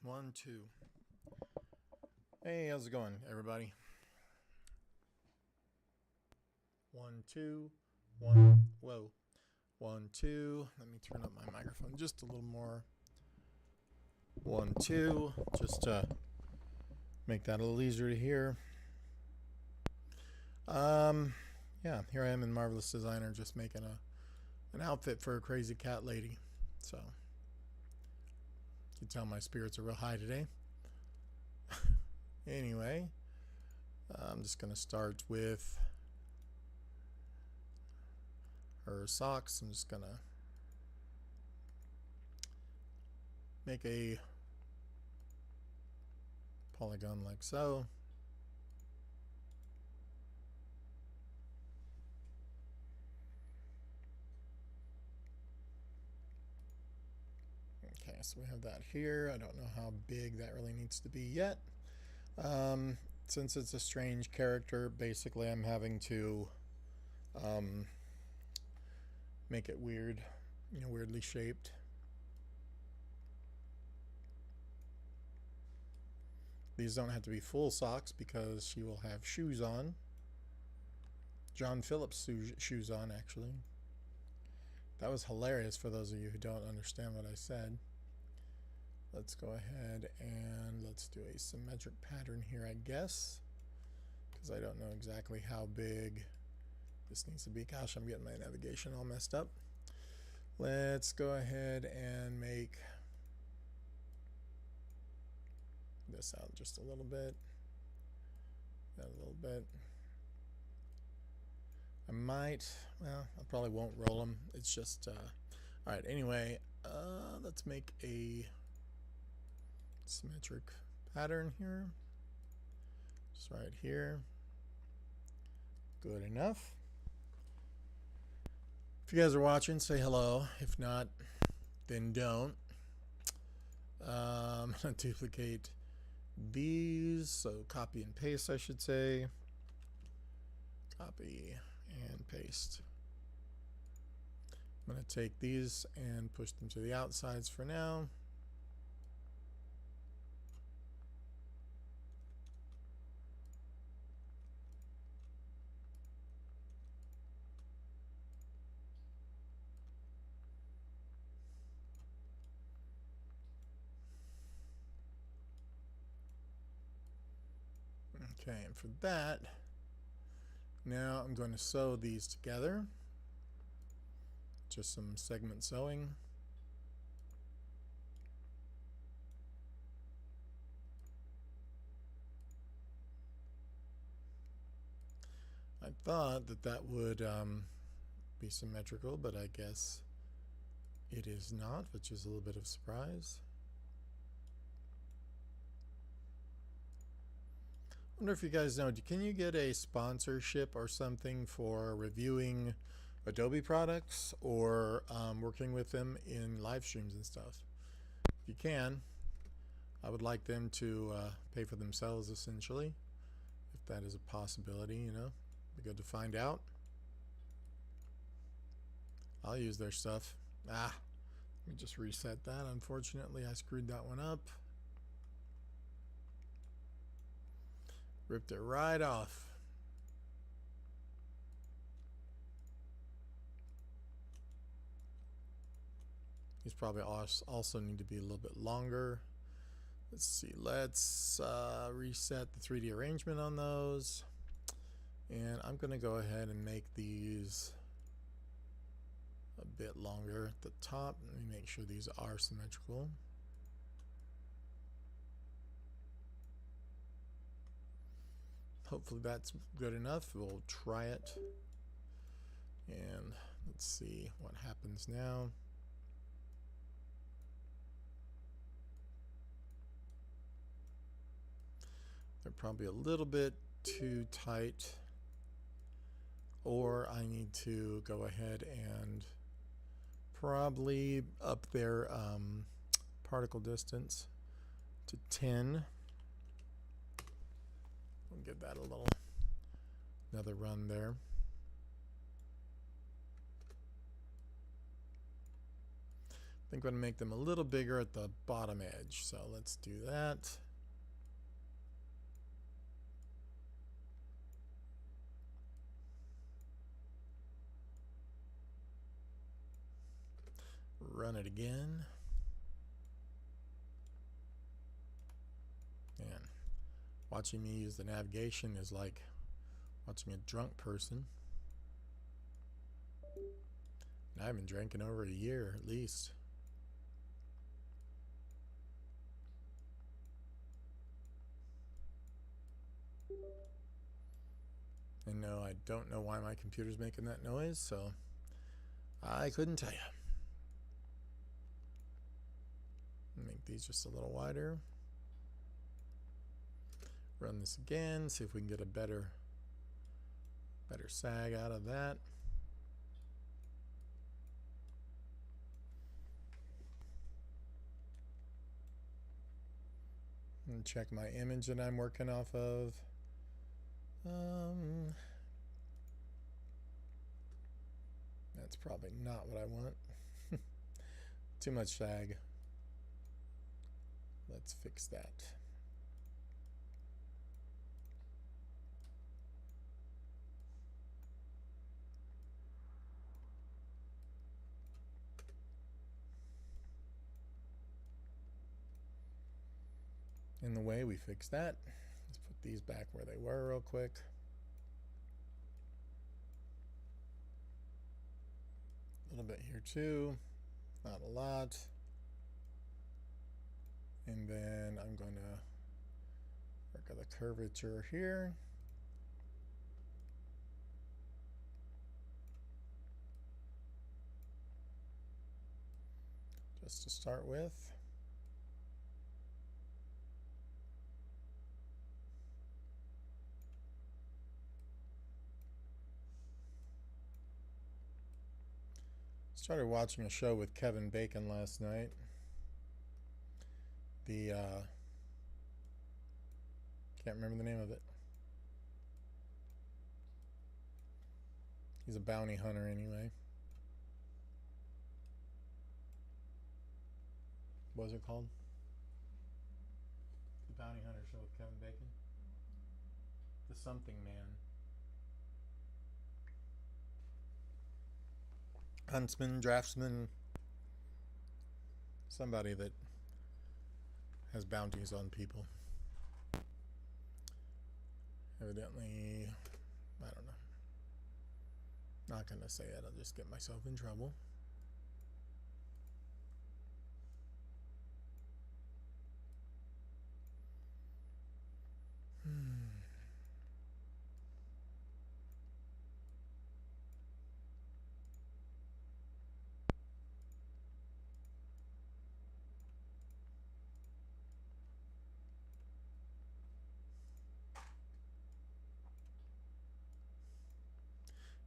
1, 2. Hey, how's it going, everybody? 1, 2, 1. Whoa. 1, 2. Let me turn up my microphone just a little more. 1, 2. Just to make that a little easier to hear. Yeah, here I am in Marvelous Designer, just making an outfit for a crazy cat lady. So you can tell my spirits are real high today. Anyway, I'm just going to start with her socks. I'm just going to make a polygon like so. Okay, so we have that here. I don't know how big that really needs to be yet. Since it's a strange character, basically I'm having to make it weird, weirdly shaped. These don't have to be full socks because she will have shoes on. John Phillips shoes on, actually. That was hilarious for those of you who don't understand what I said. Let's go ahead and let's do a symmetric pattern here, I guess, because I don't know exactly how big this needs to be. Gosh, I'm getting my navigation all messed up. Let's go ahead and make this out just a little bit. That a little bit. I probably won't roll them. It's just, alright, anyway, let's make a symmetric pattern here. Just right here. Good enough. If you guys are watching, say hello. If not, then don't. I'm going to duplicate these, so copy and paste, I should say. Copy and paste. I'm going to take these and push them to the outsides for now. Okay, and for that, now I'm going to sew these together. Just some segment sewing. I thought that would be symmetrical, but I guess it is not, which is a little bit of a surprise. I wonder if you guys know, can you get a sponsorship or something for reviewing Adobe products or working with them in live streams and stuff? If you can, I would like them to pay for themselves, essentially, if that is a possibility. Be good to find out. I'll use their stuff. Let me just reset that. Unfortunately, I screwed that one up. Ripped it right off. These probably also need to be a little bit longer. Let's see. Let's reset the 3D arrangement on those. And I'm going to go ahead and make these a bit longer at the top. Let me make sure these are symmetrical. Hopefully that's good enough. We'll try it. And let's see what happens now. They're probably a little bit too tight. Or I need to go ahead and probably up their particle distance to 10. We'll give that another run there. think I'm going to make them a little bigger at the bottom edge. So let's do that. Run it again. Man, watching me use the navigation is like watching a drunk person. And I haven't drank in over a year at least. And no, I don't know why my computer's making that noise, so I couldn't tell you. Make these just a little wider. Run this again, see if we can get a better sag out of that. And check my image that I'm working off of. That's probably not what I want. Too much sag. Let's fix that. In the way we fix that, let's put these back where they were real quick. A little bit here too, not a lot. And then I'm going to work on the curvature here. Just to start with. Started watching a show with Kevin Bacon last night. Can't remember the name of it. He's a bounty hunter anyway. What was it called? The Bounty Hunter show with Kevin Bacon? The Something Man. Huntsman, draftsman, somebody that has bounties on people. Evidently, I don't know. Not gonna say it, I'll just get myself in trouble.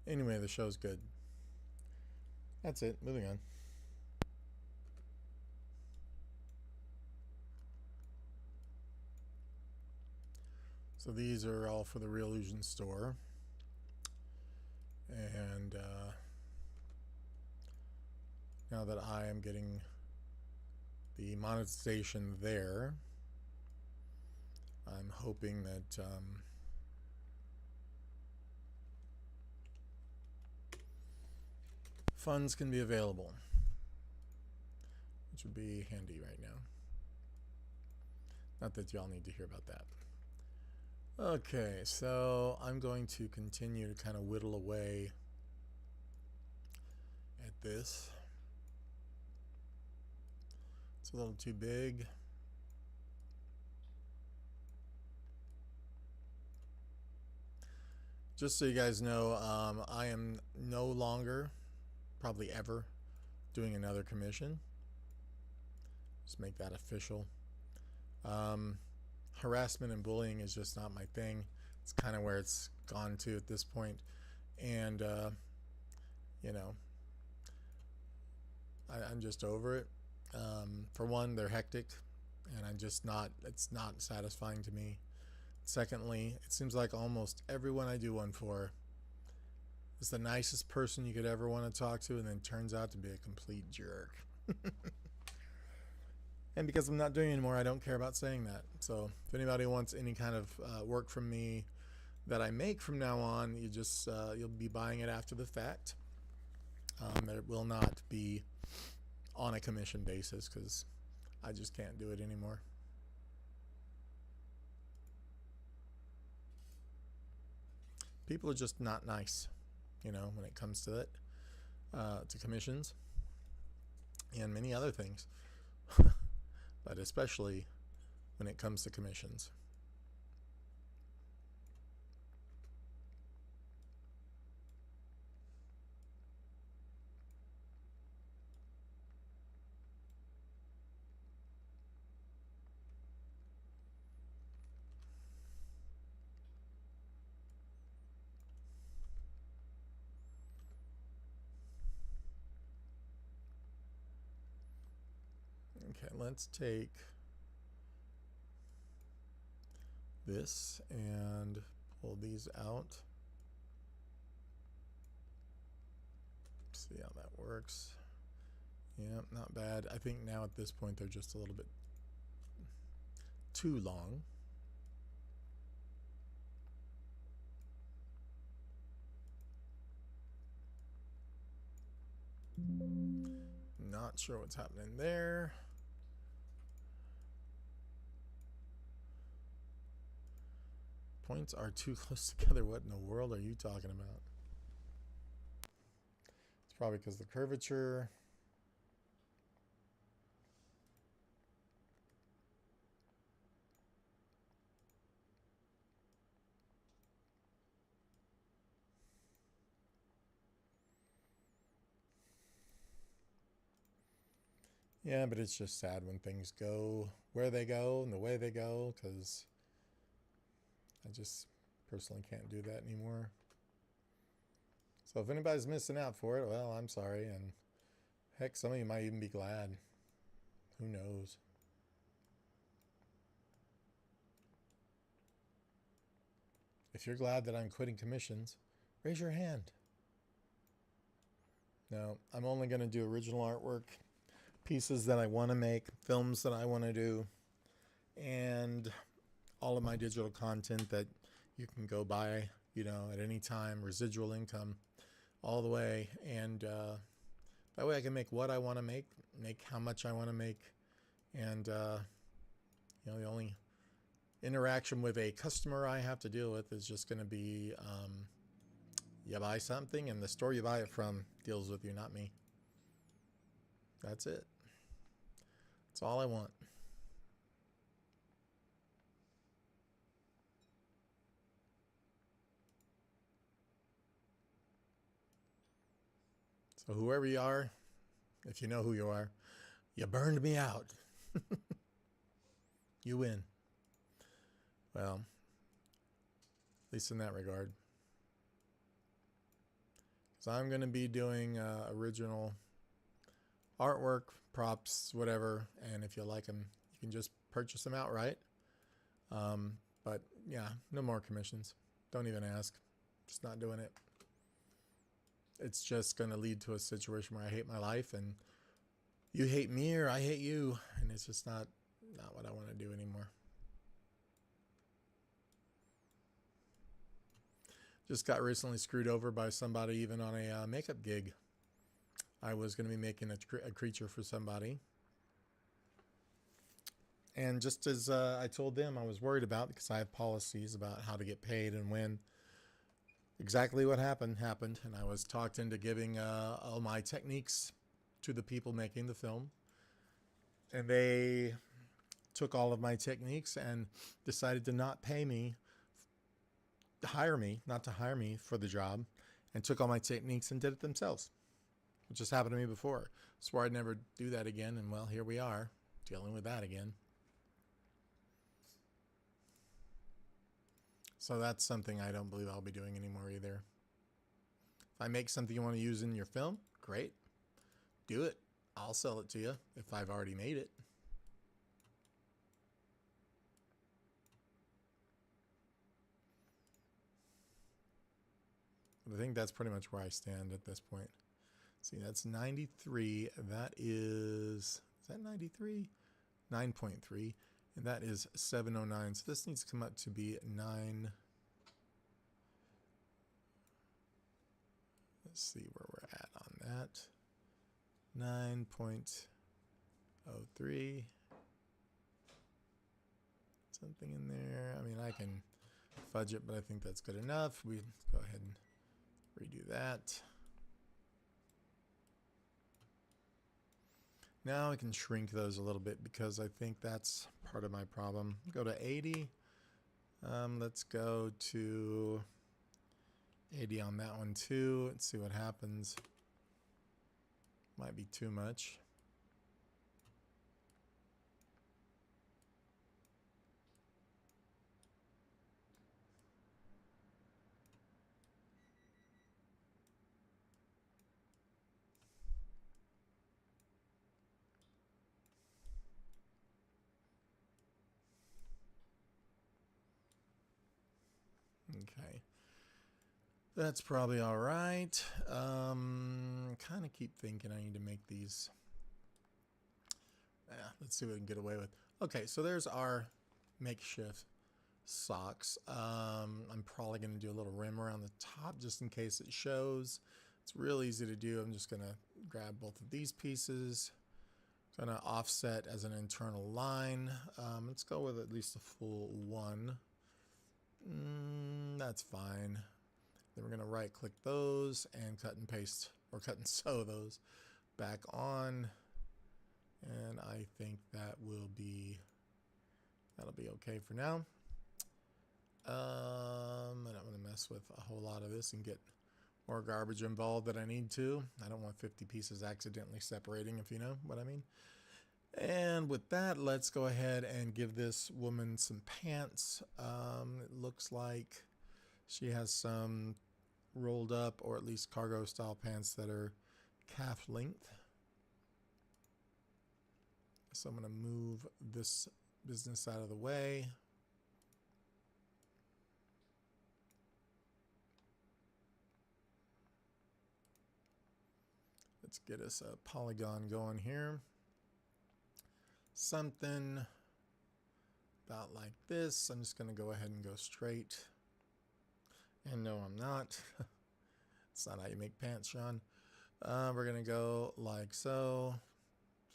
Anyway, the show's good. That's it. Moving on. So these are all for the Reallusion store. And now that I am getting the monetization there, I'm hoping that funds can be available, which would be handy right now. Not that y'all need to hear about that. Okay, so I'm going to continue to kind of whittle away at this. It's a little too big. Just so you guys know, I am no longer, probably ever, doing another commission. Just make that official. Harassment and bullying is just not my thing. It's kind of where it's gone to at this point. And, you know, I'm just over it. For one, they're hectic, and it's not satisfying to me. Secondly, it seems like almost everyone I do one for is the nicest person you could ever want to talk to, and then turns out to be a complete jerk. And because I'm not doing it anymore, I don't care about saying that. So if anybody wants any kind of work from me that I make from now on, you just you'll be buying it after the fact. It will not be on a commission basis because I just can't do it anymore. People are just not nice, you know, when it comes to it, to commissions and many other things, but especially when it comes to commissions. Okay, let's take this and pull these out. See how that works. Yeah, not bad. I think now at this point they're just a little bit too long. Not sure what's happening there. Points are too close together. What in the world are you talking about? It's probably because the curvature. Yeah, but it's just sad when things go where they go and the way they go, because I just personally can't do that anymore. So if anybody's missing out for it, well, I'm sorry. And heck, some of you might even be glad. Who knows? If you're glad that I'm quitting commissions, raise your hand. No, I'm only going to do original artwork, pieces that I want to make, films that I want to do, and all of my digital content that you can go buy, you know, at any time, residual income, all the way. And that way I can make what I want to make how much I want to make. And, you know, the only interaction with a customer I have to deal with is just going to be you buy something and the store you buy it from deals with you, not me. That's it. That's all I want. So whoever you are, if you know who you are, you burned me out. You win. Well, at least in that regard. So I'm going to be doing original artwork, props, whatever. And if you like them, you can just purchase them outright. But yeah, no more commissions. Don't even ask. Just not doing it. It's just going to lead to a situation where I hate my life and you hate me or I hate you. And it's just not what I want to do anymore. Just got recently screwed over by somebody even on a makeup gig. I was going to be making a creature for somebody. And just as I told them I was worried about, because I have policies about how to get paid and when, exactly what happened. And I was talked into giving all my techniques to the people making the film. And they took all of my techniques and decided to not pay me, not to hire me for the job, and took all my techniques and did it themselves, which just happened to me before. Swore I'd never do that again, and well, here we are, dealing with that again. So that's something I don't believe I'll be doing anymore either. If I make something you want to use in your film, great. Do it. I'll sell it to you if I've already made it. But I think that's pretty much where I stand at this point. See, that's 93. That is that 93? 9.3, and that is 709. So this needs to come up to be 9. Let's see where we're at on that. 9.03. Something in there. I mean, I can fudge it, but I think that's good enough. We go ahead and redo that. Now I can shrink those a little bit because I think that's part of my problem. Go to 80. Let's go to 80 on that one too. Let's see what happens. Might be too much. Okay. That's probably all right. Kind of keep thinking I need to make these. Let's see what we can get away with. Okay, so there's our makeshift socks. I'm probably going to do a little rim around the top just in case it shows. It's real easy to do. I'm just going to grab both of these pieces. Going to offset as an internal line. Let's go with at least a full 1. That's fine. Then we're going to right click those and cut and paste or cut and sew those back on. And I think that'll be okay for now. I don't want to mess with a whole lot of this and get more garbage involved than I need to. I don't want 50 pieces accidentally separating, if you know what I mean. And with that, let's go ahead and give this woman some pants. It looks like she has some rolled up or at least cargo style pants that are calf length. So I'm going to move this business out of the way. Let's get us a polygon going here. Something about like this. I'm just going to go ahead and go straight. And no, I'm not. It's not how you make pants, Sean. We're going to go like so.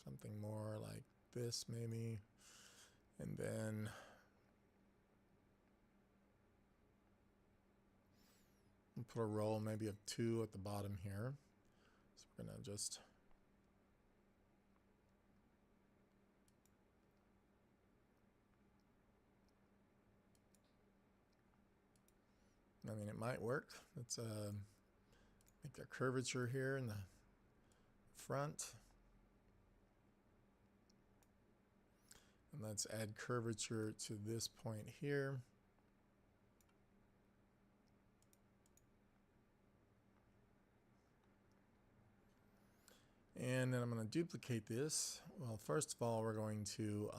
Something more like this maybe. And then we'll put a roll maybe of 2 at the bottom here. So we're going to just I mean, it might work. Let's make a curvature here in the front. And let's add curvature to this point here. And then I'm going to duplicate this. Well, first of all, we're going to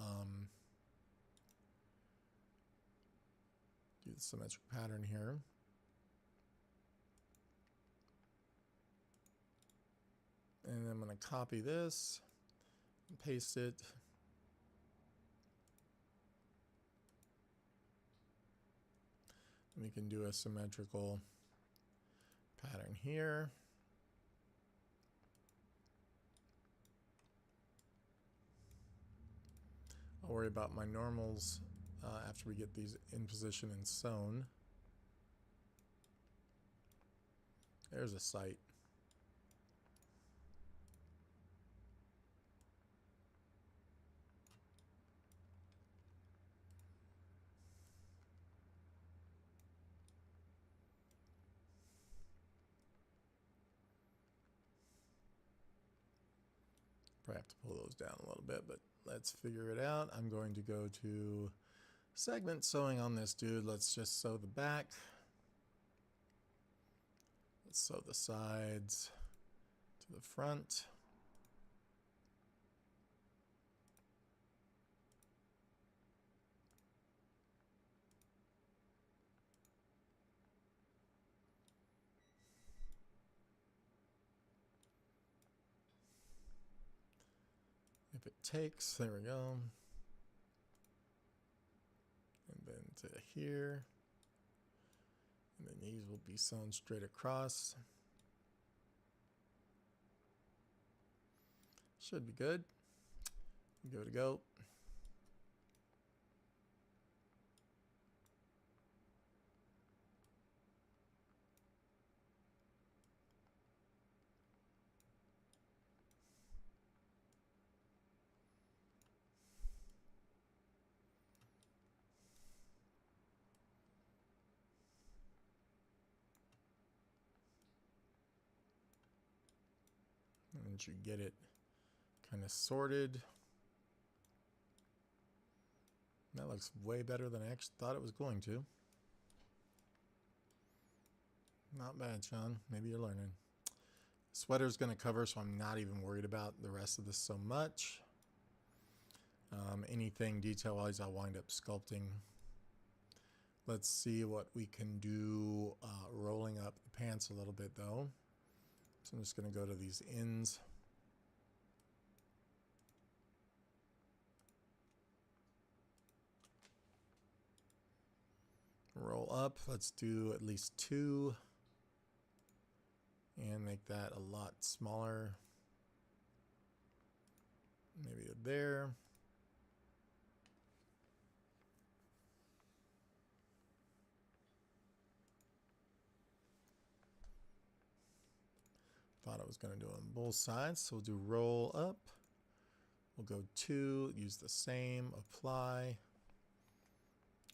do the symmetric pattern here. And I'm going to copy this and paste it. We can do a symmetrical pattern here. I'll worry about my normals after we get these in position and sewn. There's a sight. Probably have to pull those down a little bit, but let's figure it out. I'm going to go to segment sewing on this dude. Let's just sew the back. Let's sew the sides to the front. If it takes, there we go. to here. And then these will be sewn straight across. Should be good. Give it a go. And you get it kind of sorted. That looks way better than I actually thought it was going to. Not bad, Sean. Maybe you're learning. Sweater's going to cover, so I'm not even worried about the rest of this so much. Anything detail-wise, I'll wind up sculpting. Let's see what we can do rolling up the pants a little bit, though. So I'm just going to go to these ends. Roll up. Let's do at least 2. And make that a lot smaller. Maybe there. Thought I was going to do it on both sides, so we'll do roll up. We'll go 2, use the same, apply,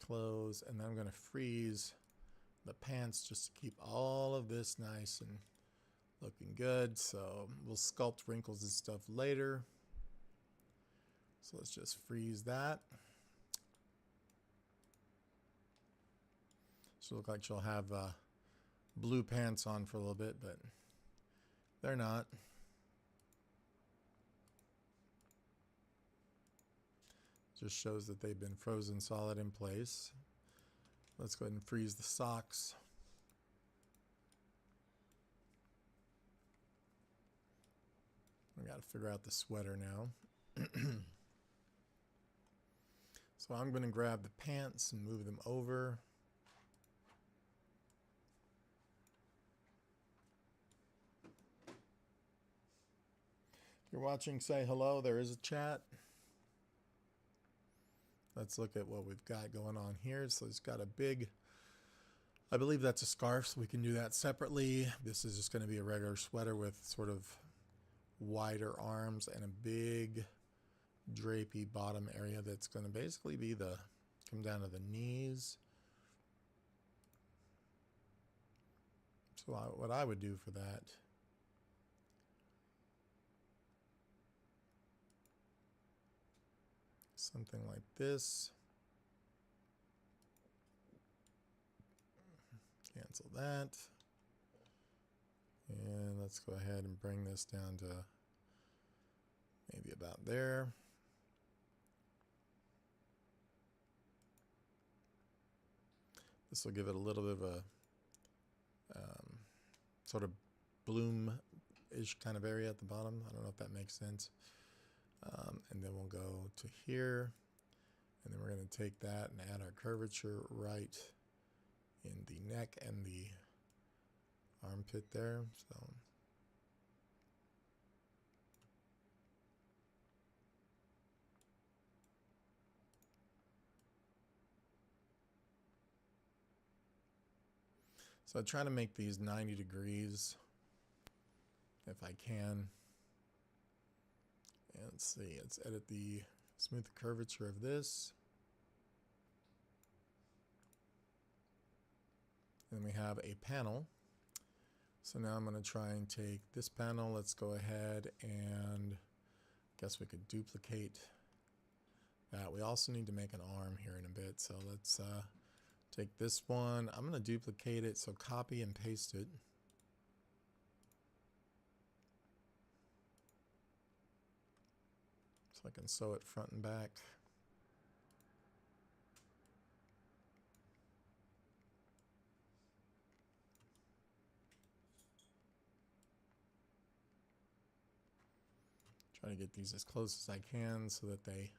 close, and then I'm going to freeze the pants just to keep all of this nice and looking good. So we'll sculpt wrinkles and stuff later. So let's just freeze that. She'll look like she'll have blue pants on for a little bit, but they're not. Just shows that they've been frozen solid in place. Let's go ahead and freeze the socks. We got to figure out the sweater now. So I'm going to grab the pants and move them over. If you're watching, say hello. There is a chat. Let's look at what we've got going on here. So it's got a big, I believe that's a scarf, so we can do that separately. This is just going to be a regular sweater with sort of wider arms and a big drapey bottom area that's going to basically be come down to the knees. So what I would do for that, something like this. Cancel that. And let's go ahead and bring this down to maybe about there. This will give it a little bit of a sort of bloom-ish kind of area at the bottom. I don't know if that makes sense. And then we'll go to here. And then we're going to take that and add our curvature right in the neck and the armpit there. So I try to make these 90 degrees if I can. And let's see, let's edit the smooth curvature of this. Then we have a panel. So now I'm going to try and take this panel. Let's go ahead and guess we could duplicate that. We also need to make an arm here in a bit. So let's take this one. I'm going to duplicate it. So copy and paste it. So I can sew it front and back. Try to get these as close as I can so that they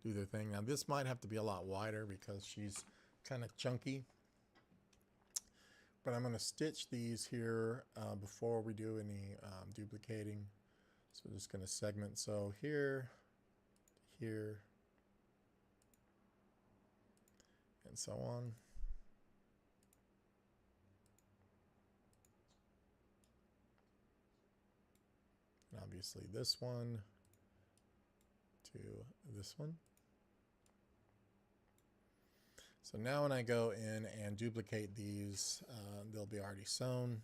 do their thing. Now this might have to be a lot wider because she's kind of chunky. But I'm going to stitch these here before we do any duplicating. So we're just going to segment. So here, here, and so on. And obviously this one to this one. So now when I go in and duplicate these, they'll be already sewn.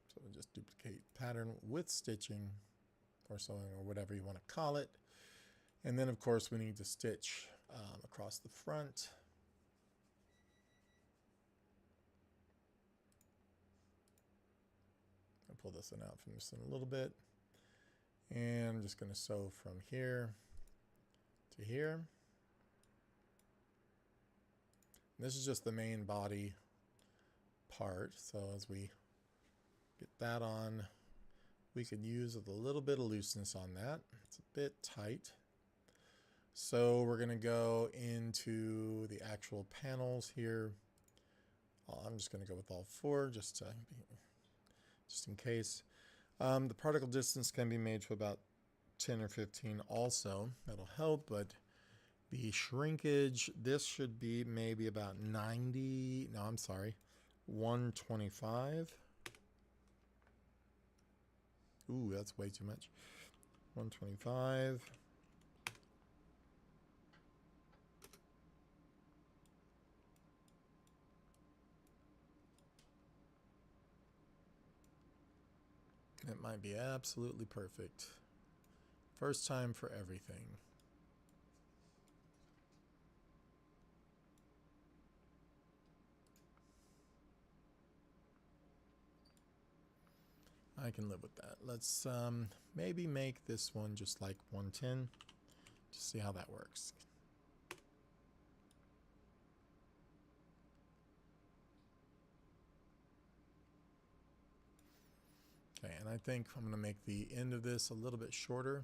So we'll just duplicate pattern with stitching or sewing or whatever you want to call it. And then of course we need to stitch across the front. I'll pull this one out from this in a little bit. And I'm just going to sew from here to here. This is just the main body part. So as we get that on, we could use a little bit of looseness on that. It's a bit tight. So we're going to go into the actual panels here. I'm just going to go with all four just in case. The particle distance can be made to about 10 or 15 also. That'll help, but the shrinkage, this should be maybe about 90. No, I'm sorry, 125. Ooh, that's way too much. 125. It might be absolutely perfect. First time for everything. I can live with that. Let's maybe make this one just like 110. Just see how that works. Okay, and I think I'm going to make the end of this a little bit shorter.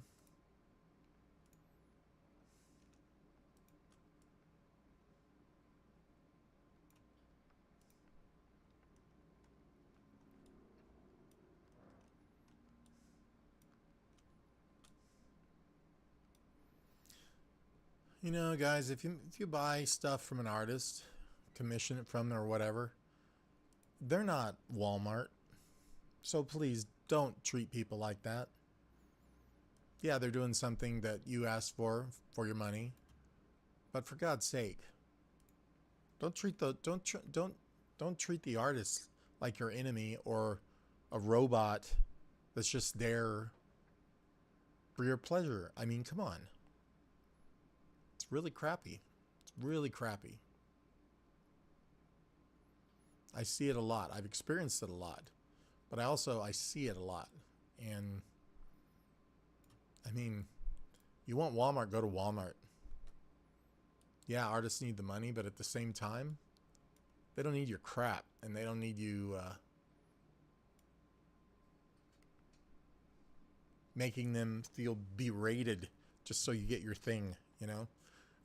You know, guys, if you buy stuff from an artist, commission it from them or whatever, they're not Walmart. So please don't treat people like that. Yeah, they're doing something that you asked for your money, but for God's sake, don't treat the artist like your enemy or a robot that's just there for your pleasure. I mean, come on. It's really crappy. It's really crappy. I see it a lot. I've experienced it a lot. But I see it a lot. And I mean, you want Walmart, go to Walmart. Yeah, artists need the money, but at the same time, they don't need your crap, and they don't need you making them feel berated just so you get your thing, you know?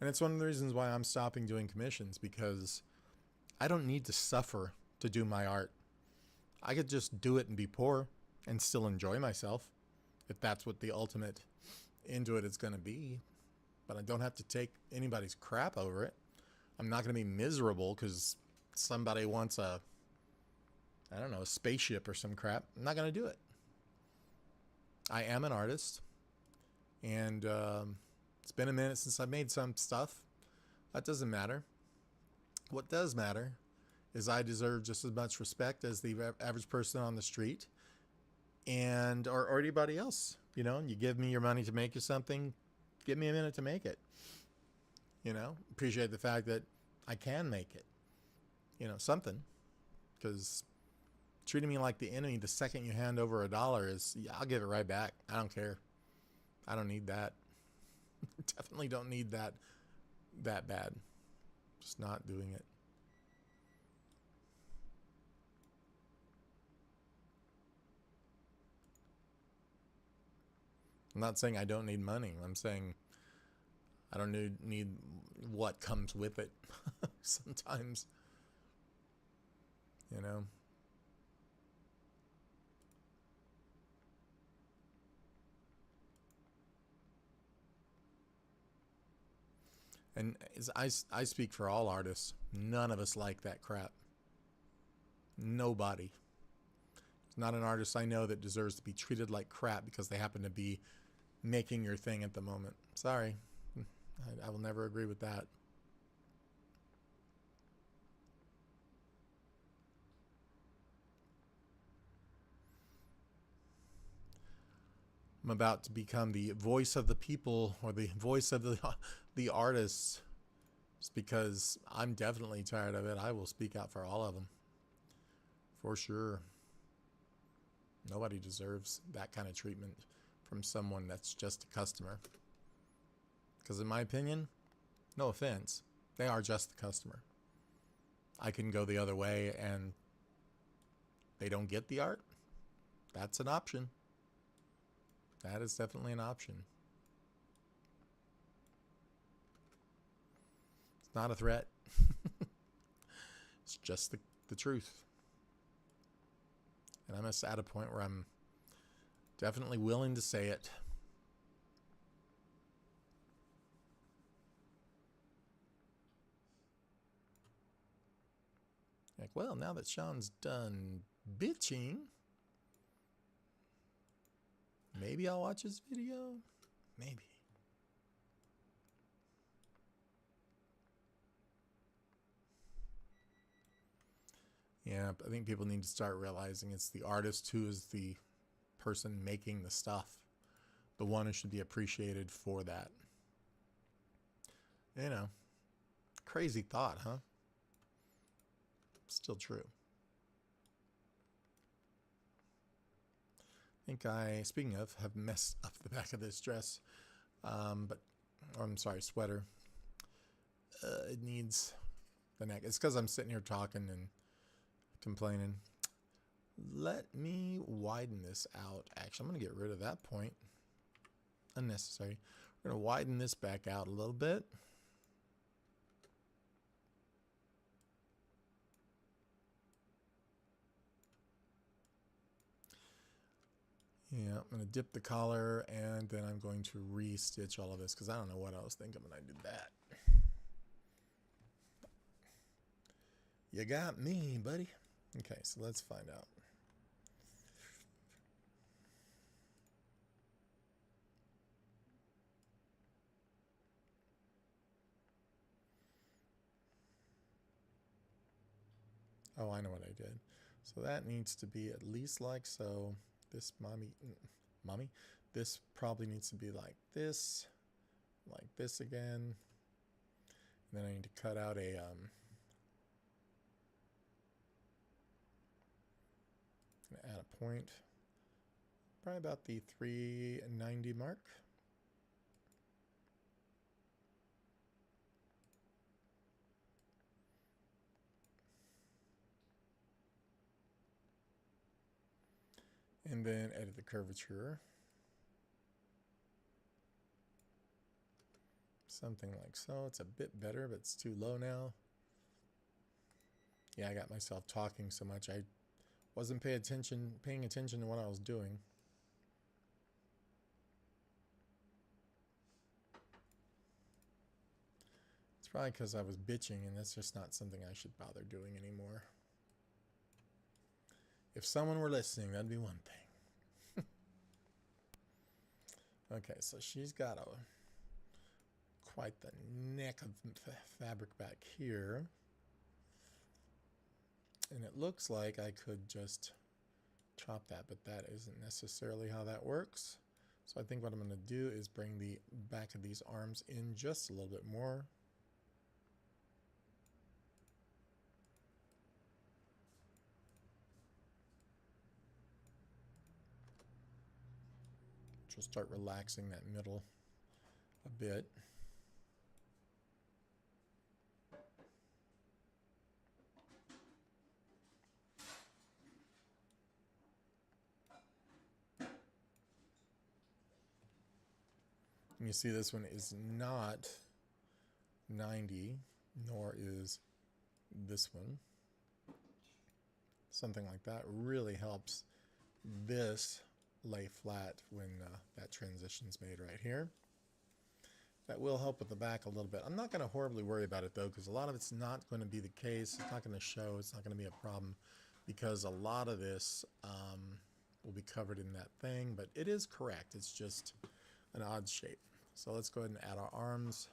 And it's one of the reasons why I'm stopping doing commissions, because I don't need to suffer to do my art. I could just do it and be poor and still enjoy myself, if that's what the ultimate into it is going to be. But I don't have to take anybody's crap over it. I'm not going to be miserable because somebody wants a spaceship or some crap. I'm not going to do it. I am an artist, and it's been a minute since I made some stuff. That doesn't matter. What does matter is I deserve just as much respect as the average person on the street, and or anybody else. You know, you give me your money to make you something, give me a minute to make it. You know, appreciate the fact that I can make it. You know, something. Because treating me like the enemy the second you hand over $1 is, yeah, I'll give it right back. I don't care. I don't need that. Definitely don't need that bad. Just not doing it. I'm not saying I don't need money. I'm saying I don't need what comes with it sometimes, you know. And I speak for all artists. None of us like that crap. Nobody. There's not an artist I know that deserves to be treated like crap because they happen to be making your thing at the moment. Sorry. I will never agree with that. I'm about to become the voice of the people, or the voice of the artists. It's because I'm definitely tired of it. I will speak out for all of them. For sure. Nobody deserves that kind of treatment from someone that's just a customer. Because in my opinion, no offense, they are just the customer. I can go the other way and they don't get the art. That's an option. That is definitely an option. It's not a threat. It's just the truth. And I'm at a point where I'm definitely willing to say it. Like, well, now that Sean's done bitching, maybe I'll watch his video. Maybe. Yeah, I think people need to start realizing it's the artist who is the person making the stuff, the one who should be appreciated for that. You know, crazy thought, huh? Still true. I think speaking of, have messed up the back of this dress. I'm sorry, sweater. It needs the neck. It's because I'm sitting here talking and complaining. Let me widen this out. Actually, I'm going to get rid of that point. Unnecessary. We're going to widen this back out a little bit. Yeah, I'm going to dip the collar, and then I'm going to re-stitch all of this because I don't know what I was thinking when I did that. You got me, buddy. Okay, so let's find out. Oh, I know what I did. So that needs to be at least like so. This mommy, this probably needs to be like this again. And then I need to cut out a add a point, probably about the 390 mark. And then edit the curvature. Something like so. It's a bit better, but it's too low now. Yeah, I got myself talking so much. I wasn't paying attention to what I was doing. It's probably because I was bitching, and that's just not something I should bother doing anymore. If someone were listening, that'd be one thing. Okay, so she's got quite the neck of fabric back here. And it looks like I could just chop that, but that isn't necessarily how that works. So I think what I'm going to do is bring the back of these arms in just a little bit more. Which will start relaxing that middle a bit. And you see this one is not 90, nor is this one. Something like that really helps this lay flat when that transition's made right here. That will help with the back a little bit. I'm not going to horribly worry about it though, because a lot of it's not going to be the case. It's not going to show. It's not going to be a problem, because a lot of this will be covered in that thing. But it is correct. It's just an odd shape. So let's go ahead and add our arms.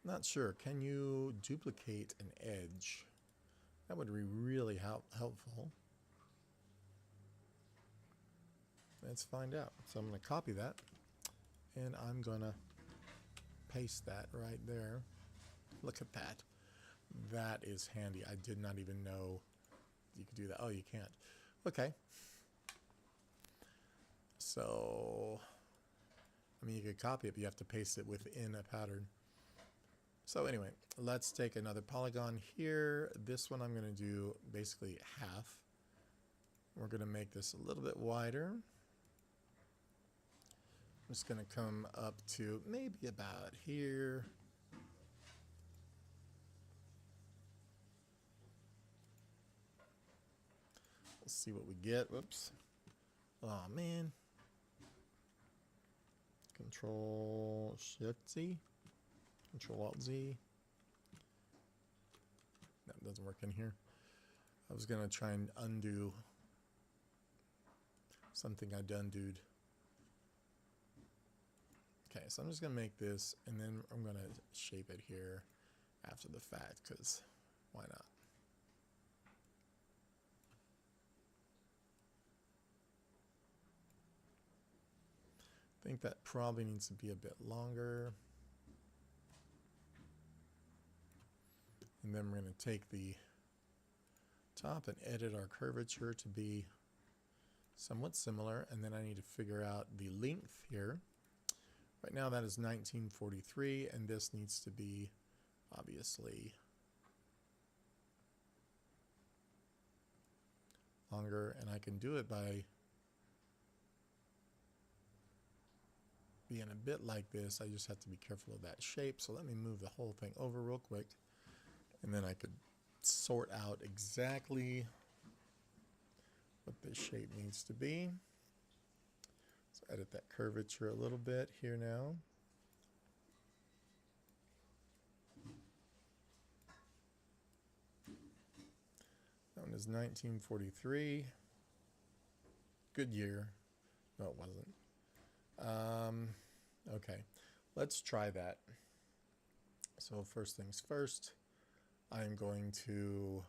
Not sure. Can you duplicate an edge? That would be really helpful. Let's find out. So I'm going to copy that, and I'm going to paste that right there. Look at that. That is handy. I did not even know you could do that. Oh, you can't. Okay. So, I mean, you could copy it, but you have to paste it within a pattern. So anyway, let's take another polygon here. This one I'm going to do basically half. We're going to make this a little bit wider. I'm just going to come up to maybe about here. Let's see what we get. Whoops. Oh, man. Control Shift Z. Control Alt Z. That doesn't work in here. I was going to try and undo something I'd undoed. Okay, so I'm just going to make this, and then I'm going to shape it here after the fact, because why not? I think that probably needs to be a bit longer. And then we're going to take the top and edit our curvature to be somewhat similar, and then I need to figure out the length here. Right now that is 1943, and this needs to be obviously longer, and I can do it by being a bit like this. I just have to be careful of that shape. So let me move the whole thing over real quick, and then I could sort out exactly what this shape needs to be. So edit that curvature a little bit here now. That one is 1943. Good year. No, it wasn't. Okay, let's try that. So first things first, I'm going to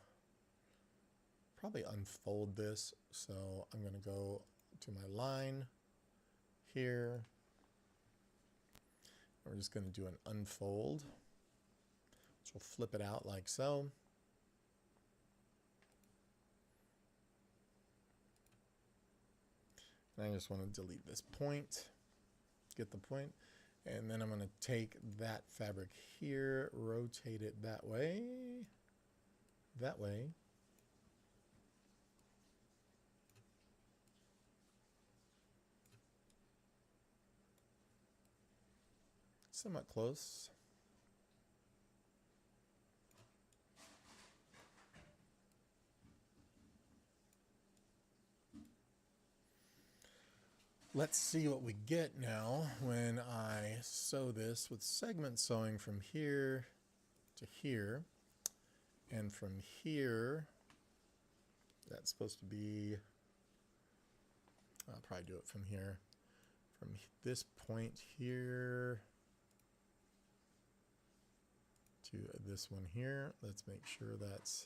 probably unfold this. So I'm going to go to my line here. We're just going to do an unfold, which will flip it out like so. And I just want to delete this point, get the point, and then I'm going to take that fabric here, rotate it that way, somewhat close. Let's see what we get now when I sew this with segment sewing from here to here, and from here, that's supposed to be, I'll probably do it from here, from this point here to this one here. Let's make sure that's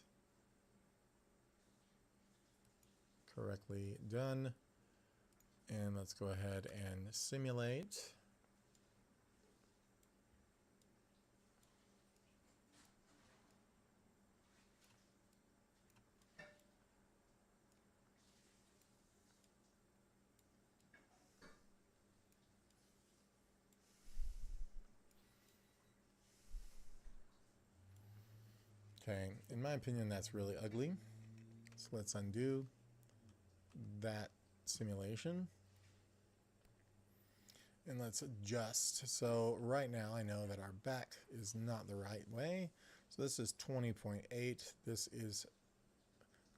correctly done. And let's go ahead and simulate. Okay, in my opinion, that's really ugly. So let's undo. that simulation. And let's adjust. So right now I know that our back is not the right way. So this is 20.8. This is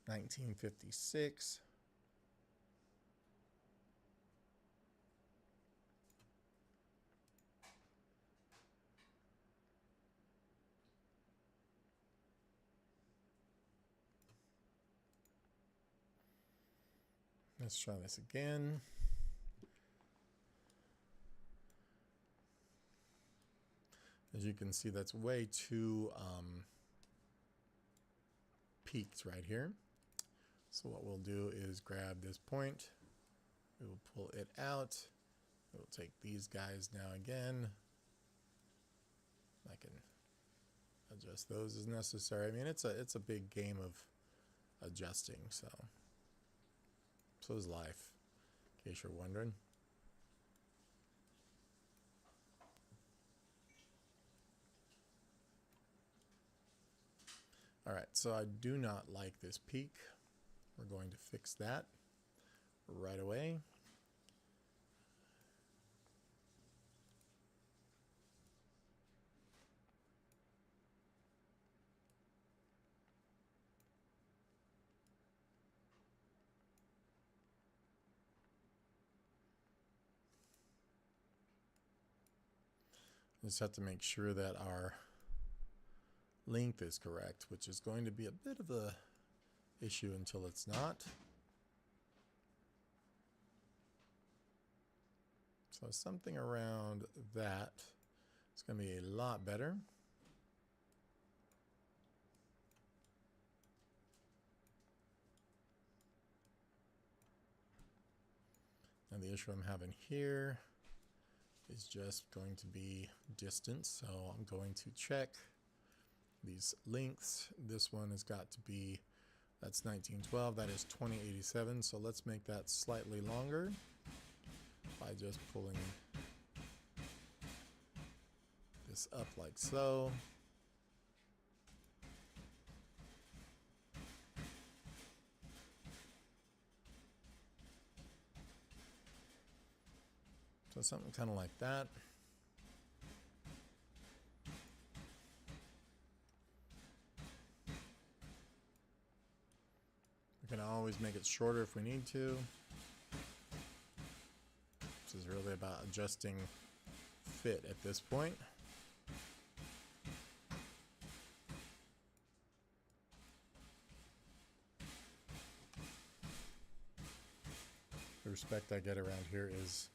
1956. Let's try this again. As you can see, that's way too peaked right here. So what we'll do is grab this point, we will pull it out, we'll take these guys now again. I can adjust those as necessary. I mean, it's a big game of adjusting, so is life, in case you're wondering. Alright, so I do not like this peak. We're going to fix that right away. Just have to make sure that our length is correct, which is going to be a bit of a issue until it's not. So something around that is going to be a lot better. And the issue I'm having here is just going to be distance. So I'm going to check these lengths. This one has got to be, that's 1912, that is 2087. So let's make that slightly longer by just pulling this up like so. So something kind of like that. We can always make it shorter if we need to. This is really about adjusting fit at this point. The respect I get around here is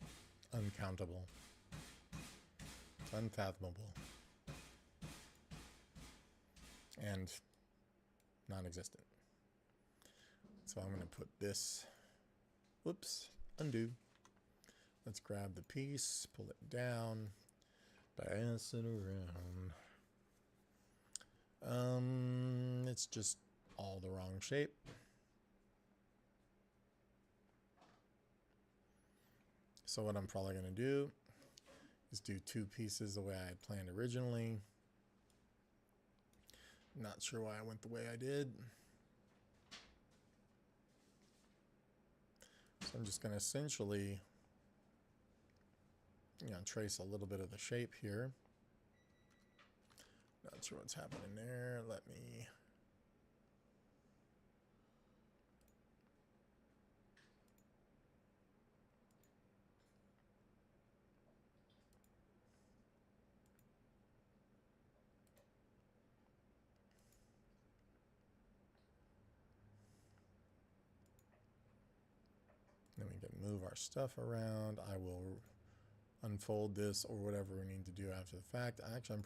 uncountable. It's unfathomable. And non-existent. So I'm going to put this, whoops, undo. Let's grab the piece, pull it down, pass it around. It's just all the wrong shape. So what I'm probably going to do is do two pieces the way I had planned originally. Not sure why I went the way I did. So I'm just going to essentially, trace a little bit of the shape here. Not sure what's happening there. Let me then we can move our stuff around. I will unfold this or whatever we need to do after the fact. Actually, I'm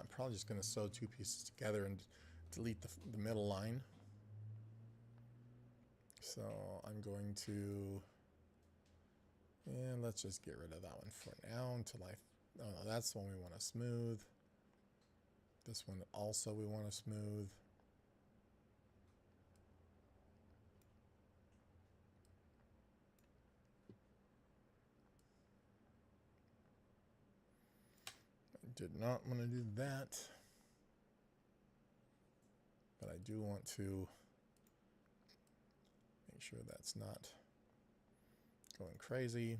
probably just going to sew two pieces together and delete the middle line. So I'm going to, and let's just get rid of that one for now until oh no, that's the one we want to smooth. This one also we want to smooth. Did not want to do that, but I do want to Make sure that's not going crazy.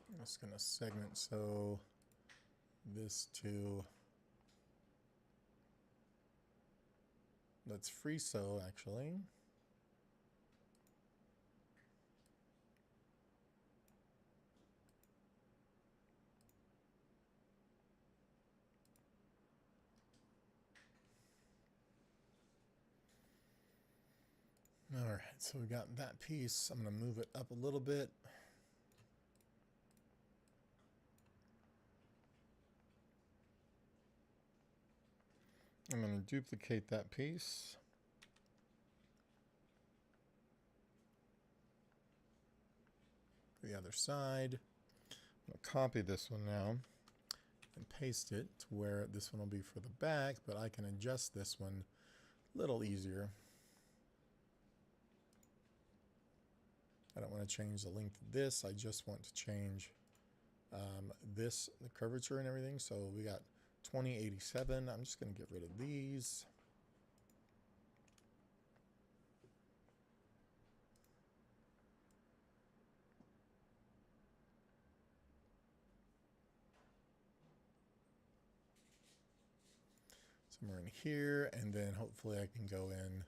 I'm just going to segment sew this to, let's free sew actually. All right, so we got that piece. I'm going to move it up a little bit. I'm going to duplicate that piece. The other side. I'm going to copy this one now and paste it to where this one will be for the back, but I can adjust this one a little easier. I don't want to change the length of this. I just want to change this, the curvature and everything. So we got 2087. I'm just going to get rid of these. Somewhere in here, and then hopefully I can go in,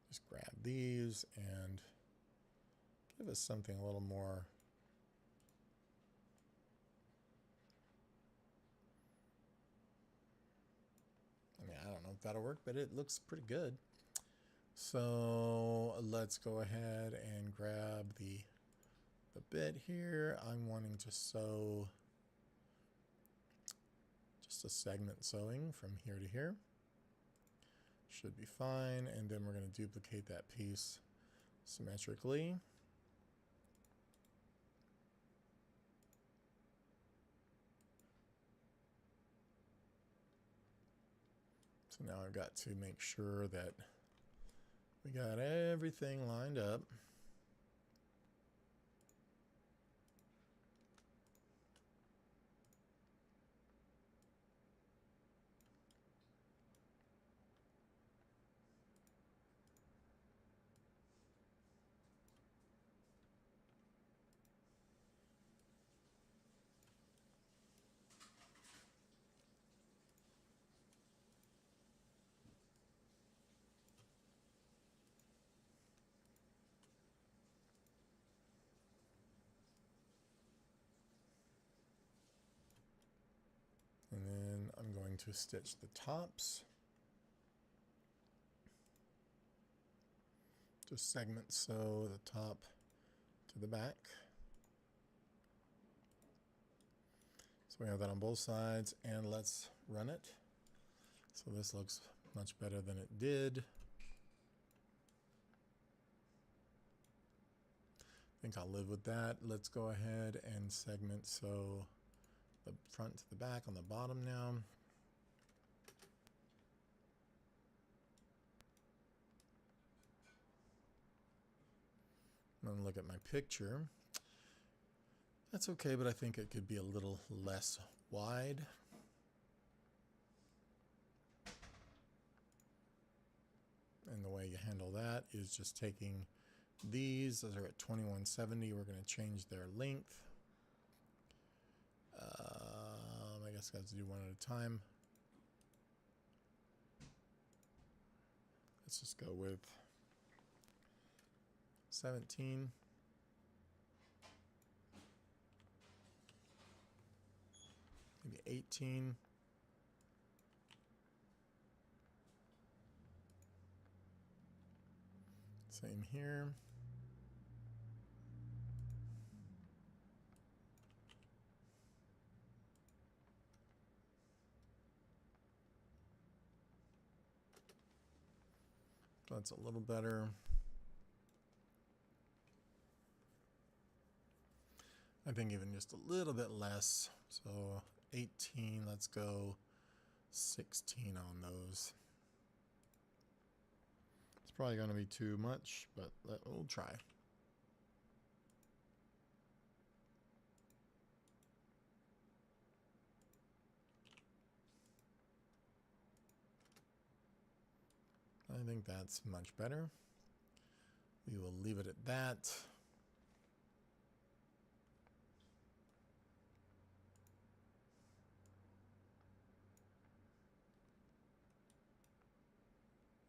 just grab these and give us something a little more. I mean, I don't know if that'll work, but it looks pretty good. So let's go ahead and grab the bit here. I'm wanting to sew just a segment sewing from here to here. Should be fine. And then we're going to duplicate that piece symmetrically. So now I've got to make sure that we got everything lined up. And then I'm going to stitch the tops. Just segment sew the top to the back. So we have that on both sides, and let's run it. So this looks much better than it did. I think I'll live with that. Let's go ahead and segment sew the front to the back on the bottom now. I'm going to look at my picture. That's okay, but I think it could be a little less wide. And the way you handle that is just taking these are at 2170. We're going to change their length. I guess I have to do one at a time. Let's just go with 17. Maybe 18. Same here. That's a little better. I think even just a little bit less. So 18, let's go 16 on those. It's probably going to be too much, but we'll try. I think that's much better. We will leave it at that.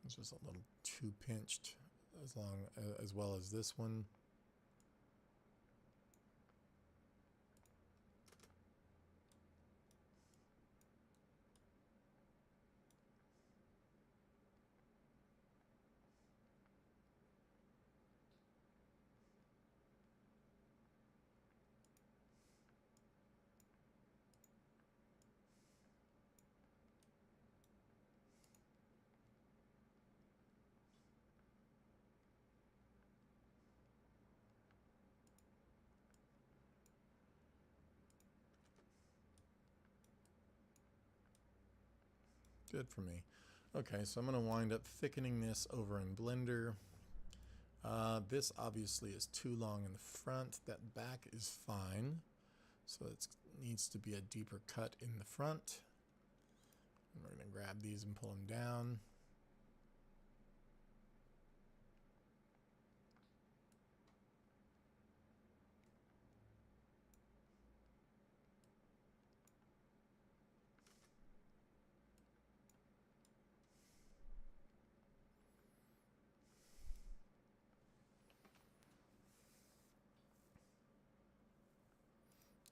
It's just a little too pinched as well as this one. Good for me. Okay, so I'm going to wind up thickening this over in Blender. This obviously is too long in the front. That back is fine. So it needs to be a deeper cut in the front. And we're going to grab these and pull them down.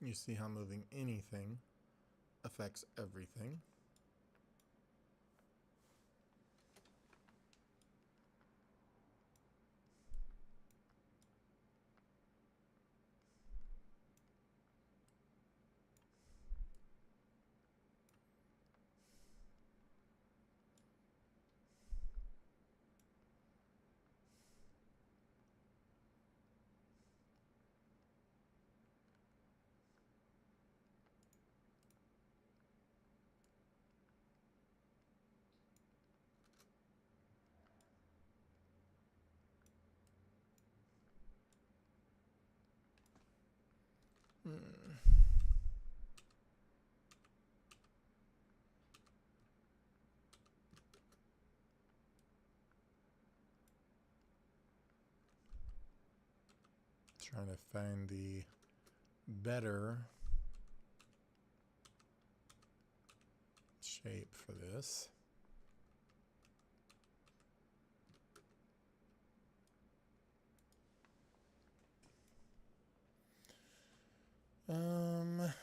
You see how moving anything affects everything. Trying to find the better shape for this.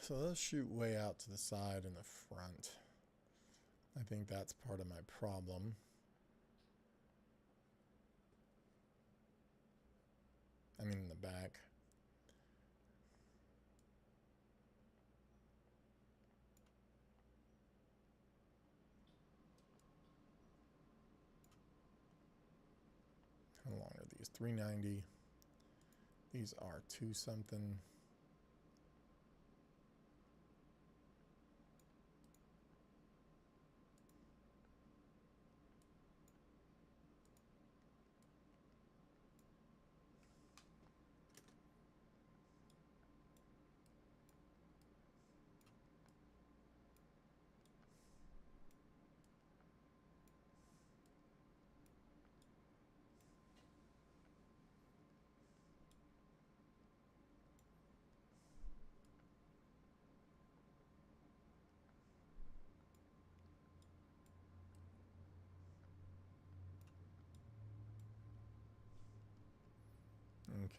So let's shoot way out to the side and the front. I think that's part of my problem. I mean in the back. How long are these? 390. These are 2 something.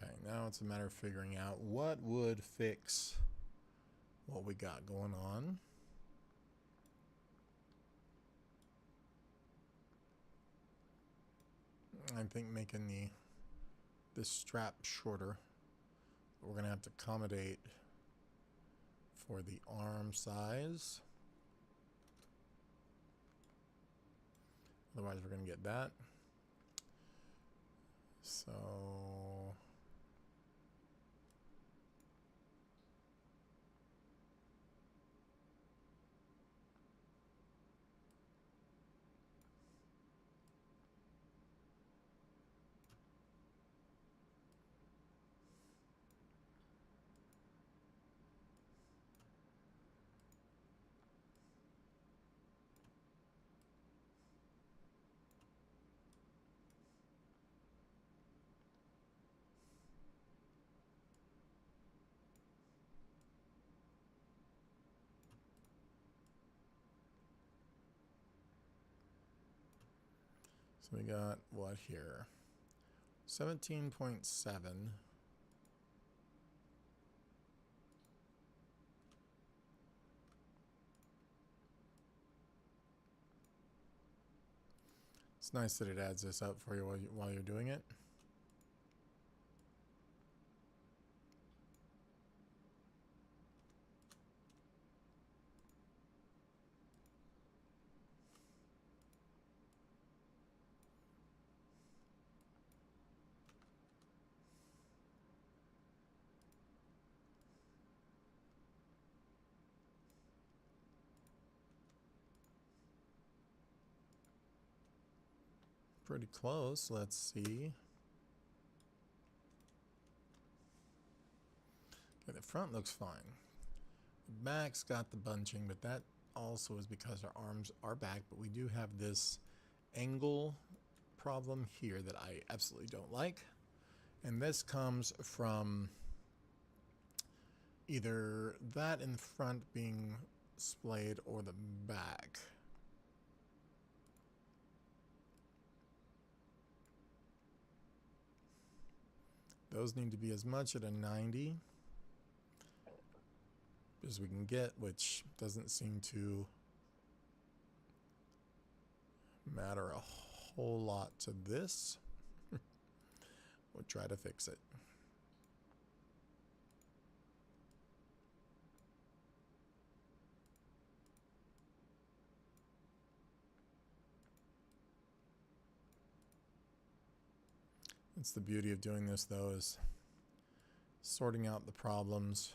Okay, now it's a matter of figuring out what would fix what we got going on. I think making this strap shorter. We're going to have to accommodate for the arm size. Otherwise we're going to get that. So So we got what here? 17.7. It's nice that it adds this up for you while you're doing it. Pretty close. Let's see. Okay, the front looks fine. The back's got the bunching, but that also is because our arms are back, but we do have this angle problem here that I absolutely don't like. And this comes from either that in the front being splayed or the back. Those need to be as much at a 90 as we can get, which doesn't seem to matter a whole lot to this. We'll try to fix it. That's the beauty of doing this, though, is sorting out the problems.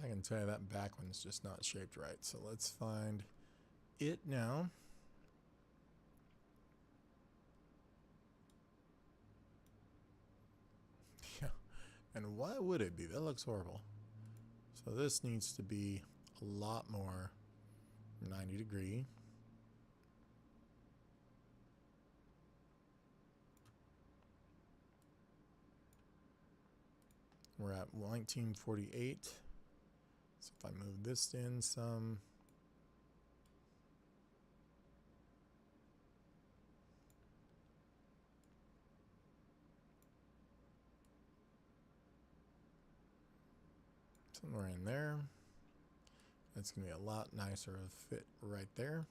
I can tell you that back one's just not shaped right. So let's find it now. Yeah. And why would it be? That looks horrible. So this needs to be a lot more 90 degree. We're at 1948. So if I move this in some, somewhere in there, that's going to be a lot nicer of fit right there.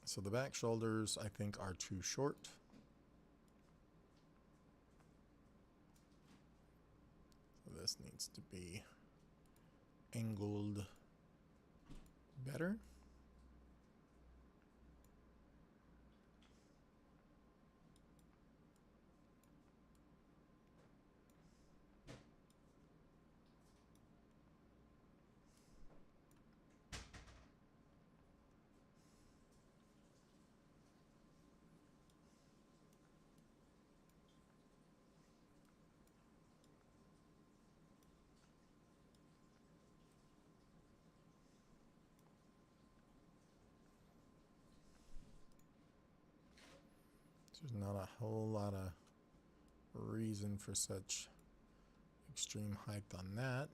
So the back shoulders, I think, are too short. So this needs to be angled better. There's not a whole lot of reason for such extreme height on that.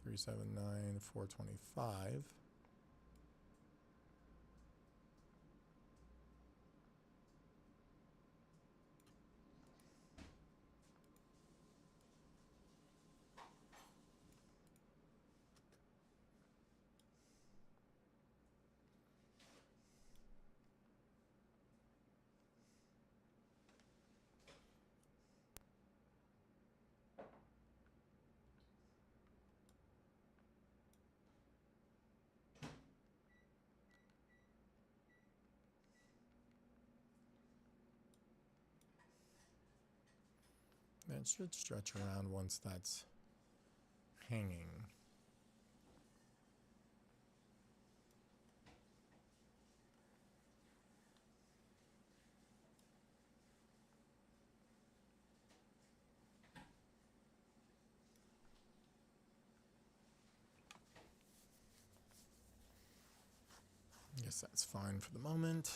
379, 425. That should stretch around once that's hanging. guess that's fine for the moment.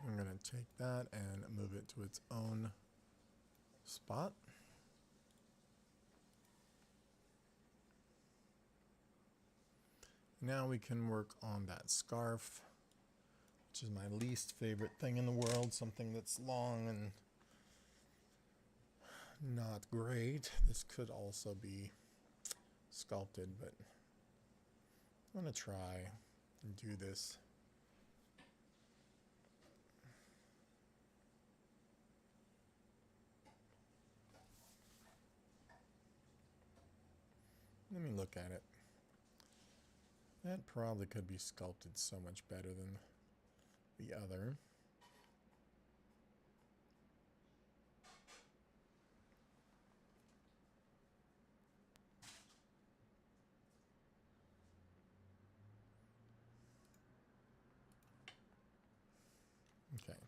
I'm going to take that and move it to its own spot. Now we can work on that scarf, which is my least favorite thing in the world, something that's long and not great. This could also be sculpted, but I'm going to try and do this. Let me look at it. That probably could be sculpted so much better than the other. Okay,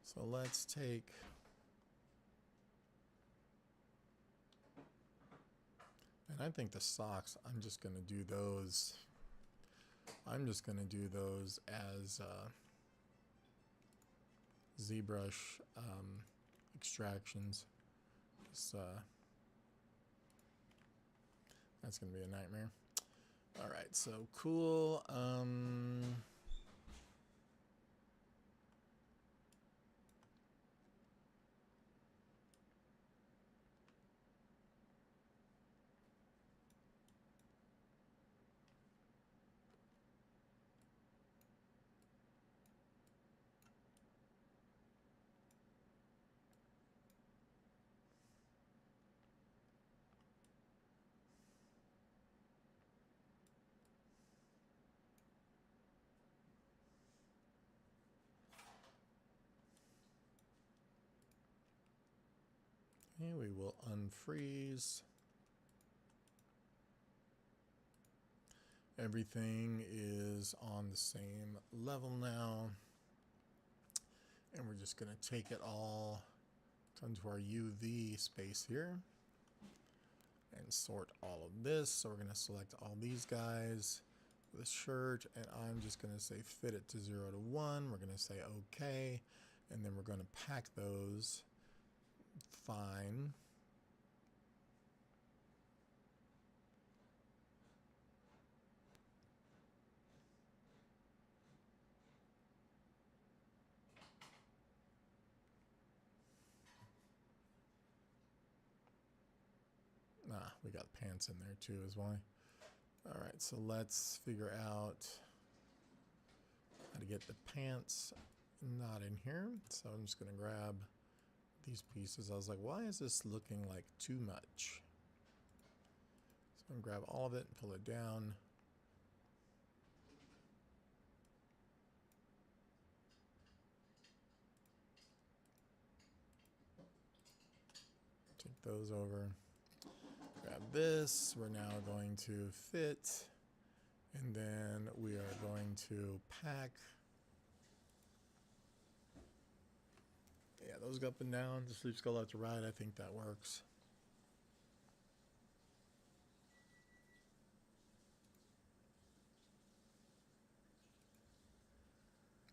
so let's take and I think the socks, I'm just going to do those as ZBrush extractions. Just, that's going to be a nightmare. All right, so cool. Okay, we will unfreeze. Everything is on the same level now. And we're just going to take it all, come to our UV space here, and sort all of this. So we're going to select all these guys with a shirt, and I'm just going to say fit it to 0 to 1. We're going to say OK, and then we're going to pack those fine. We got pants in there too, is why. All right, so let's figure out how to get the pants not in here. So I'm just going to grab these pieces. I was like, why is this looking like too much? So I'm going to grab all of it and pull it down. Take those over. Grab this. We're now going to fit. And then we are going to pack. Yeah, those go up and down. The sleeves go left to right. I think that works.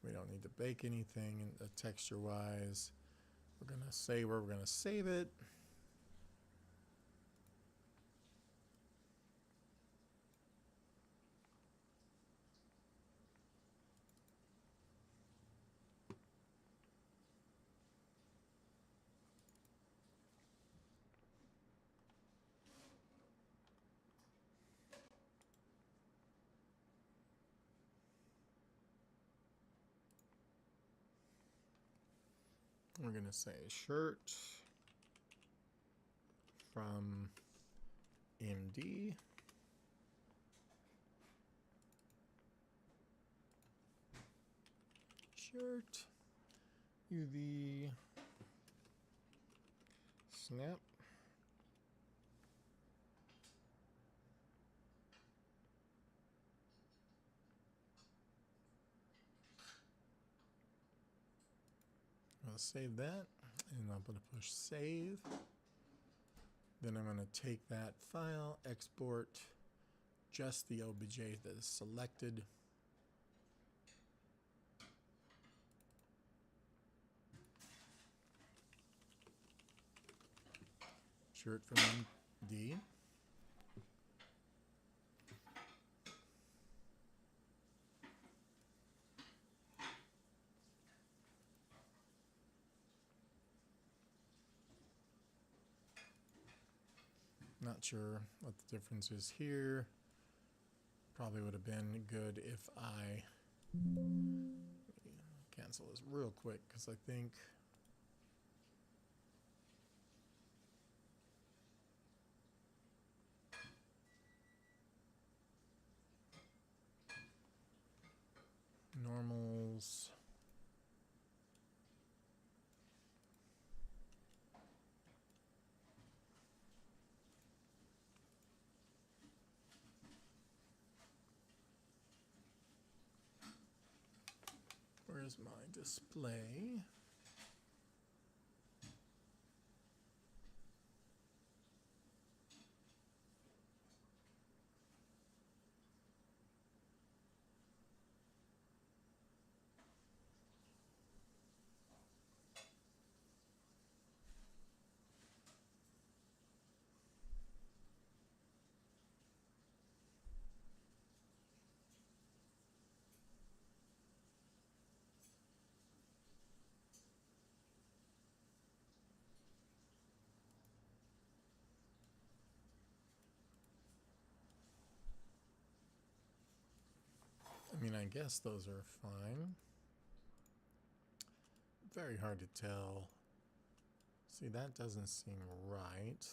We don't need to bake anything texture-wise. We're going to say where we're going to save it. We're going to say shirt from MD. Shirt UV snap. I'll save that, and I'm going to push save. Then I'm going to take that file, export, just the obj that is selected. Shirt from D. Not sure what the difference is here. Probably would have been good if I cancel this real quick because I think normals. Where's my display? I mean, I guess those are fine. Very hard to tell. See, that doesn't seem right.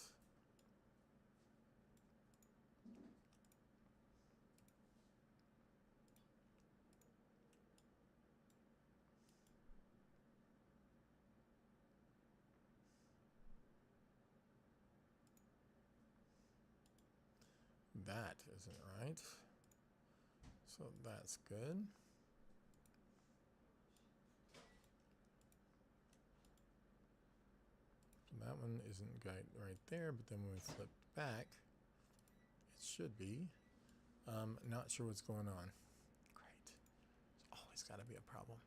That isn't right. So that's good. So that one isn't right there, but then when we flip back, it should be. Not sure what's going on. Great. There's always got to be a problem.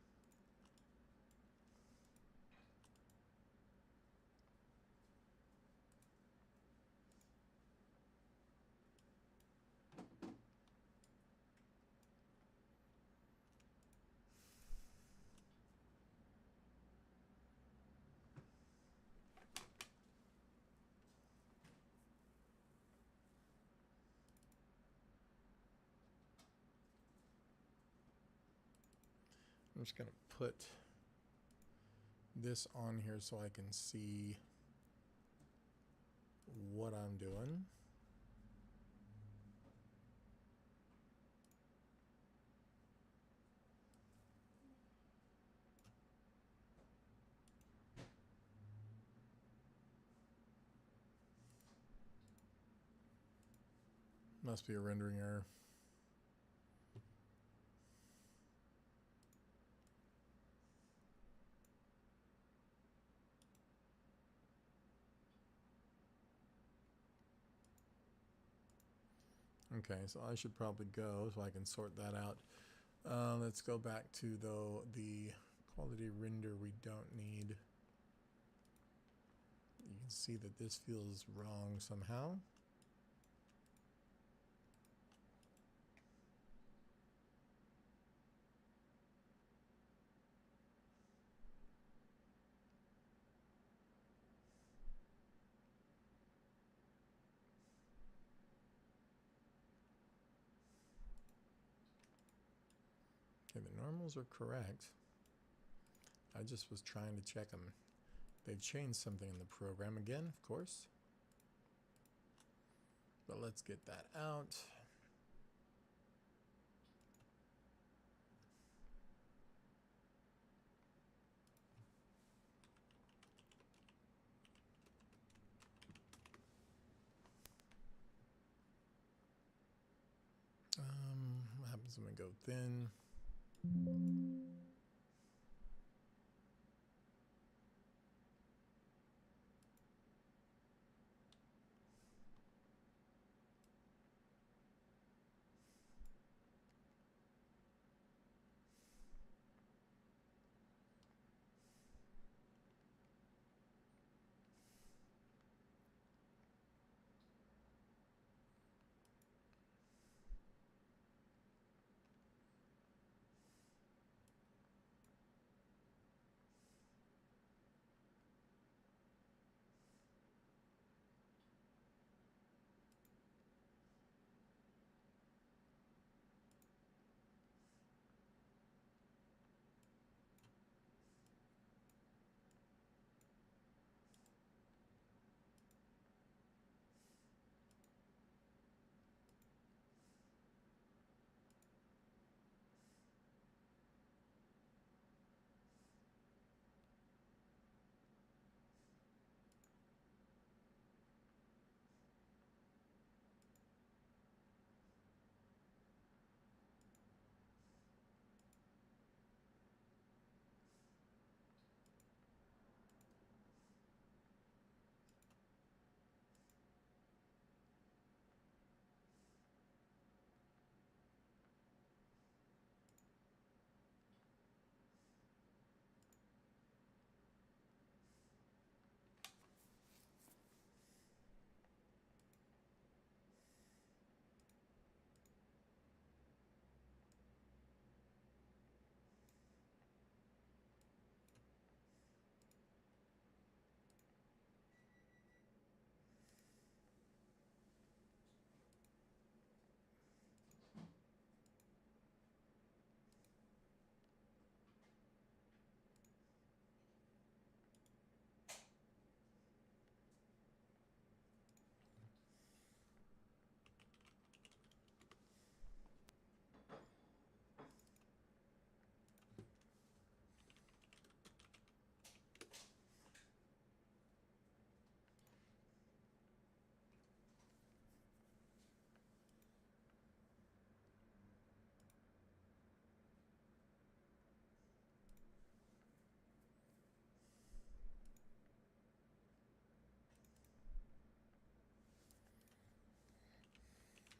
I'm just going to put this on here so I can see what I'm doing. Must be a rendering error. Okay, so I should probably go so I can sort that out. Let's go back to the quality render we don't need. You can see that this feels wrong somehow. Okay, the normals are correct. I just was trying to check them. They've changed something in the program again, of course. But let's get that out. What happens when we go thin?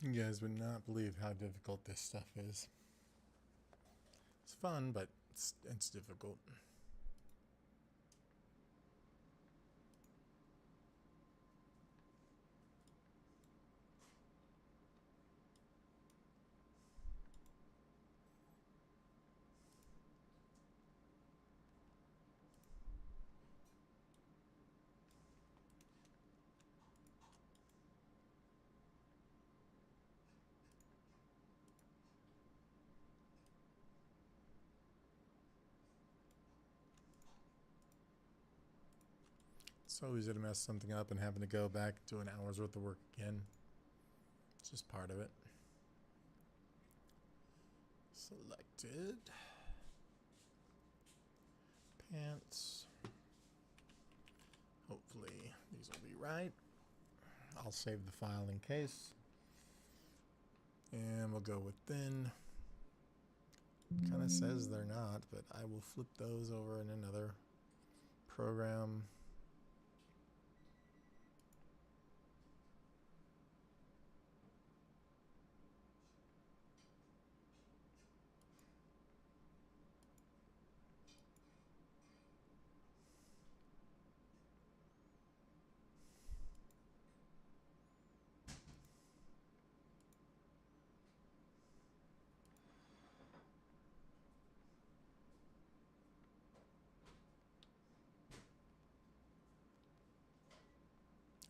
You guys would not believe how difficult this stuff is. It's fun, but it's difficult. It's so easy to mess something up and having to go back and do an hour's worth of work again. It's just part of it. Selected. Pants. Hopefully these will be right. I'll save the file in case. And we'll go with thin. Kind of says they're not, but I will flip those over in another program.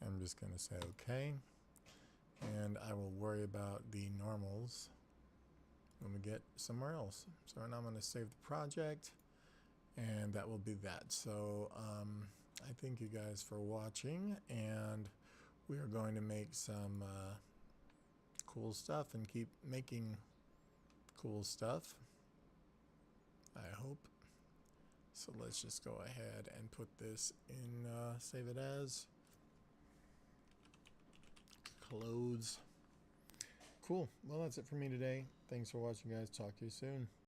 I'm just going to say okay, and I will worry about the normals when we get somewhere else. So now I'm going to save the project, and that will be that. So I thank you guys for watching, and we are going to make some cool stuff and keep making cool stuff, I hope. So let's just go ahead and put this in, save it as clothes. Cool. Well, that's it for me today. Thanks for watching, guys. Talk to you soon.